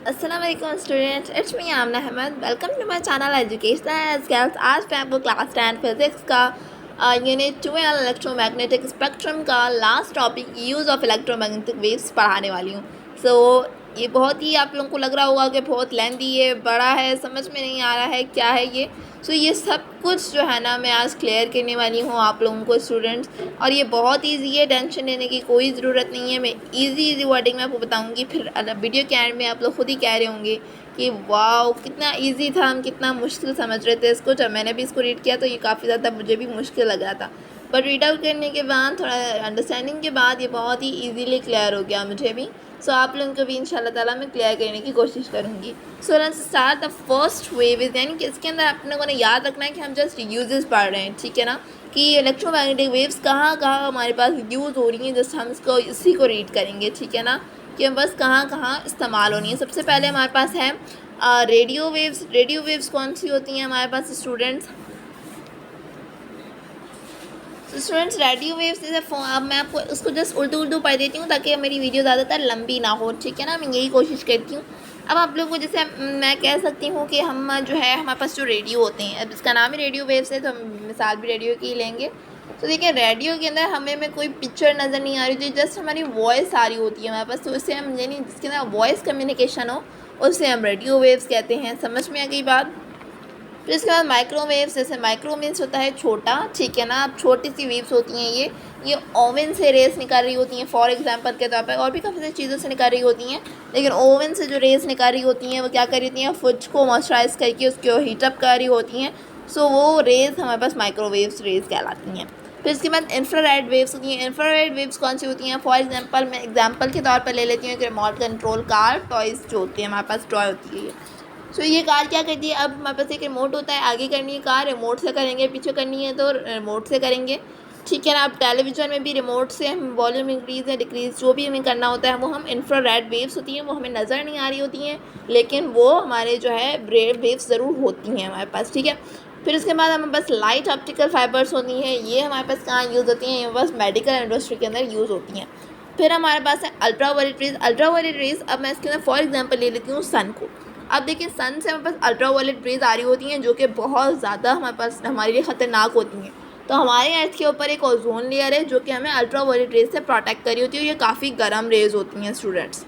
अस्सलाम वालेकुम students, it's me Aamna Ahmad. Welcome to my channel educational skills. आज मैं आपको क्लास 10 फिजिक्स का यूनिट 12 इलेक्ट्रोमैग्नेटिक स्पेक्ट्रम का last topic use of electromagnetic waves पढ़ाने वाली हूँ। ये बहुत ही आप लोगों को लग रहा होगा कि बहुत लेंथी है, बड़ा है, समझ में नहीं आ रहा है क्या है ये। ये सब कुछ जो है ना मैं आज क्लियर करने वाली हूँ आप लोगों को स्टूडेंट्स। और ये बहुत ईजी है, टेंशन लेने की कोई ज़रूरत नहीं है। मैं इजी वर्डिंग में आपको बताऊँगी, फिर वीडियो के एंड में आप लोग खुद ही कह रहे होंगे कि वाओ कितना इजी था, हम कितना मुश्किल समझ रहे थे इसको। जब मैंने भी इसको रीड किया तो ये काफ़ी ज़्यादा मुझे भी मुश्किल लग रहा था, बट रीड आउट करने के बाद, थोड़ा अंडरस्टैंडिंग के बाद ये बहुत ही ईजीली क्लियर हो गया मुझे भी। आप लोगों को भी इंशाल्लाह ताला मैं क्लियर करने की कोशिश करूँगी। Let's start the first wave is, यानी कि इसके अंदर आप लोगों ने याद रखना है कि हम जस्ट यूजेस पढ़ रहे हैं, ठीक है ना, कि इलेक्ट्रोमैग्नेटिक वेव्स कहाँ कहाँ हमारे पास यूज़ हो रही हैं। जस्ट हम इसी को रीड करेंगे, ठीक है ना, कि हम बस कहाँ कहाँ इस्तेमाल होनी है। सबसे पहले हमारे पास है रेडियो वेव्स। रेडियो वेव्स कौन सी होती हैं हमारे पास स्टूडेंट्स? रेडियो वेव्स जैसे अब मैं आपको उसको जस्ट उर्दू पढ़ देती हूँ ताकि मेरी वीडियो ज़्यादातर लंबी ना हो, ठीक है ना, मैं यही कोशिश करती हूँ। अब आप लोगों को जैसे मैं कह सकती हूँ कि हम जो है हमारे पास जो रेडियो होते हैं, अब इसका नाम ही रेडियो वेव्स है तो हम मिसाल भी रेडियो की लेंगे। तो देखिए रेडियो के अंदर हमें कोई पिक्चर नज़र नहीं आ रही थी, जस्ट हमारी वॉइस आ रही होती है हमारे पास। तो उससे हम यानी जिसके अंदर वॉइस कम्युनिकेशन हो उससे हम रेडियो वेव्स कहते हैं। समझ में आ गई बात? फिर इसके बाद माइक्रोवेव्स, जैसे माइक्रोवेव्स होता है छोटा, ठीक है ना, अब छोटी सी वेव्स होती हैं ये ओवन से रेस निकाल रही होती हैं फॉर एग्जांपल के तौर पर, और भी काफ़ी सारी चीज़ों से निकाल रही होती हैं। लेकिन ओवन से जो रेस निकाल रही होती हैं वो क्या कर रही होती हैं, फूड को मॉइस्चराइज करके उसको हीटअप कर रही होती हैं। वो रेस हमारे पास माइक्रोवेव्स रेस कहलाती हैं। फिर इसके बाद इंफ्रारेड वेव्स होती हैं। इंफ्रारेड वेव्स कौन सी होती हैं? फॉर एग्जांपल मैं एग्जांपल के तौर पर ले लेती हूँ कि रिमोट कंट्रोल कार टॉयज़ जो होती हैं हमारे पास, टॉय होती है ये कार क्या करती है, अब हमारे पास एक रिमोट होता है, आगे करनी है कार रिमोट से करेंगे, पीछे करनी है तो रिमोट से करेंगे, ठीक है ना। अब टेलीविज़न में भी रिमोट से हम वॉल्यूम इंक्रीज़ या डिक्रीज़ जो भी हमें करना होता है वो हम इंफ्रारेड वेव्स होती हैं, वो हमें नज़र नहीं आ रही होती हैं, लेकिन वो हमारे जो है वेव्स ज़रूर होती हैं हमारे पास, ठीक है। फिर उसके बाद हमारे पास लाइट ऑप्टिकल फाइबर्स होती हैं, ये हमारे पास कहाँ यूज़ होती हैं? ये बस मेडिकल इंडस्ट्री के अंदर यूज़ होती हैं। फिर हमारे पास है अल्ट्रावायलेट रेज। अल्ट्रावायलेट रेज, अब मैं इसके अंदर फॉर एग्जांपल ले लेती हूँ सन को। अब देखिए सन से हमारे पास अल्ट्रावायलेट रेज आ रही होती हैं जो कि बहुत ज़्यादा हमारे लिए ख़तरनाक होती हैं। तो हमारे अर्थ के ऊपर एक ओजोन लेयर है जो कि हमें अल्ट्रावायलेट रेज से प्रोटेक्ट कर रही होती है। ये काफ़ी गर्म रेज होती हैं स्टूडेंट्स।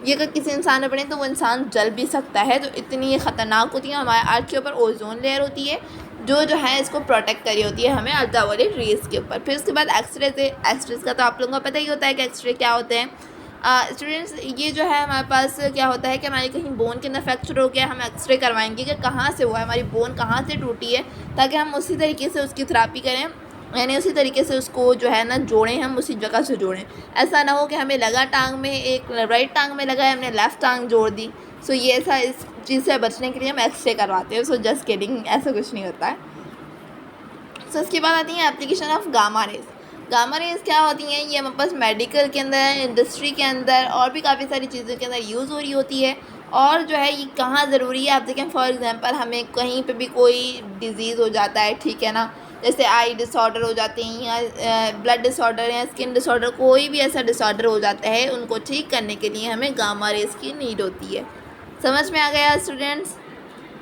ये अगर किसी इंसान में पड़े तो वो इंसान जल भी सकता है, तो इतनी ये ख़तरनाक होती है। हमारे अर्थ के ऊपर ओजोन लेयर होती है जो है इसको प्रोटेक्ट करी होती है हमें अल्ट्रावायलेट रेज के ऊपर। फिर उसके बाद एक्सरे से, एक्सरेज का तो आप लोगों को पता ही होता है कि एक्सरे क्या होते हैं स्टूडेंट्स। ये जो है हमारे पास क्या होता है कि हमारी कहीं बोन के अंदर फ्रैक्चर हो गया, हम एक्सरे करवाएंगे कि कहाँ से हुआ है, हमारी बोन कहाँ से टूटी है, ताकि हम उसी तरीके से उसकी थेरेपी करें, यानी उसी तरीके से उसको जो है ना जोड़ें, हम उसी जगह से जोड़ें। ऐसा ना हो कि हमें लगा टांग में, एक राइट टांग में लगा है, हमने लेफ़्ट टांग जोड़ दी। ये ऐसा, इस चीज़ से बचने के लिए हम एक्सरे करवाते हैं। जस्ट किडिंग, ऐसा कुछ नहीं होता है। इसके बाद आती है application of gamma rays. Gamma rays क्या होती हैं? ये हमारे पास मेडिकल के अंदर, इंडस्ट्री के अंदर और भी काफ़ी सारी चीज़ों के अंदर यूज़ हो रही होती है। और जो है ये कहाँ ज़रूरी है, आप देखें फॉर एग्जांपल हमें कहीं पे भी कोई डिज़ीज़ हो जाता है, ठीक है ना, जैसे आई डिसऑर्डर हो जाते हैं या ब्लड डिसऑर्डर या स्किन डिसऑर्डर, कोई भी ऐसा डिसऑर्डर हो जाता है, उनको ठीक करने के लिए हमें गामा रेज की नीड होती है। समझ में आ गया स्टूडेंट्स?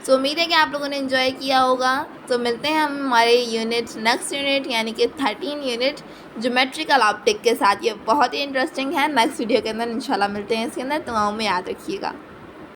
उम्मीद है कि आप लोगों ने एंजॉय किया होगा। मिलते हैं हम हमारे यूनिट, नेक्स्ट यूनिट यानी कि 13 यूनिट ज्योमेट्रिकल ऑप्टिक के साथ। ये बहुत ही इंटरेस्टिंग है। नेक्स्ट वीडियो के अंदर इंशाल्लाह मिलते हैं इसके अंदर। दुआओं में याद रखिएगा।